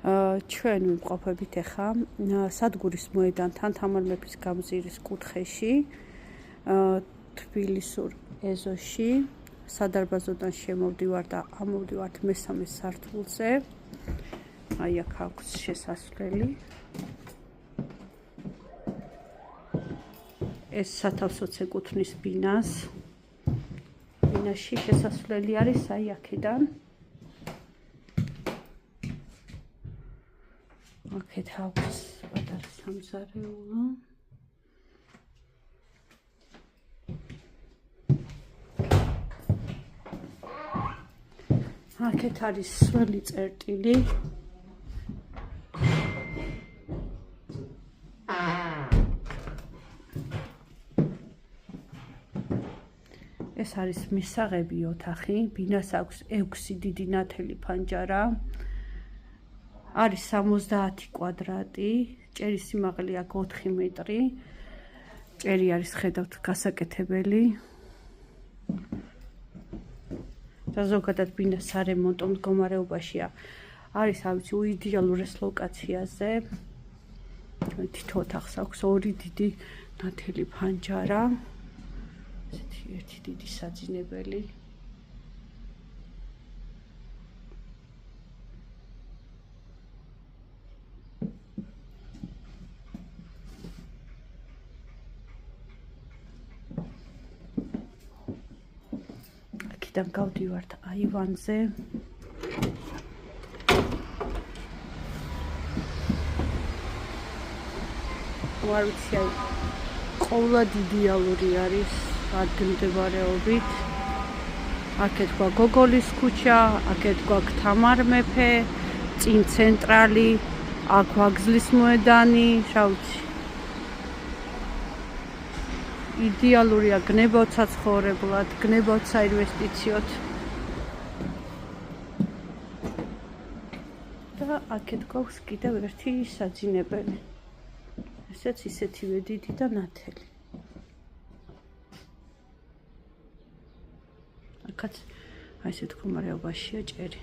ჩვენ ვიმყოფებით ახლა სადგურის მოედანთან თამარ მეფის გამზირის კუთხეში, თბილისურ ეზოში, სადარბაზოდან შემოვდივართ და ამოვდივართ მესამე სართულზე. აი აქ აქვს შესასვლელი. ეს სათავსოც ეკუთვნის ბინას. ბინაში შესასვლელი არის აი აქედან. აქეთ აქვს პატარა სამზარეულო. აქეთ არის სველი წერტილი. ეს არის მისაღები ოთახი, ბინას აქვს 6 დიდი ნათელი ფანჯარა. არის 70 კვადრატი, ჭერის სიმაღლე აქ 4 მეტრი. ჭერი არის ხედავთ გასაკეთებელი. და ზოგადად ბინა სარემონტო მდგომარეობაშია. არის ავიცი უიდეალურ ეს ლოკაციაზე. თითო ოთახს აქვს 2 დიდი ნათელი ფანჯარა. ესეთი ერთი დიდი საძინებელი. აქედან გავდივართ აივანზე. არ ვიცი, ყოველად იდეალური არის ადგილმდებარეობით. აქეთ გვაქვს გოგოლის ქუჩა, აქეთ გვაქვს თამარ მეფე, წინ ცენტრალი, აქ ვაგზლის მოედანი, რა ვიცი. იდეალურია გნებავთ საცხოვრებლად, გნებავთ საინვესტიციოდ. და აქეთ გვაქვს კიდევ ერთი საძინებელი. ესეც ისეთივე დიდი და ნათელი. აქაც აი ესეთ მდგომარეობაშია ჭერი.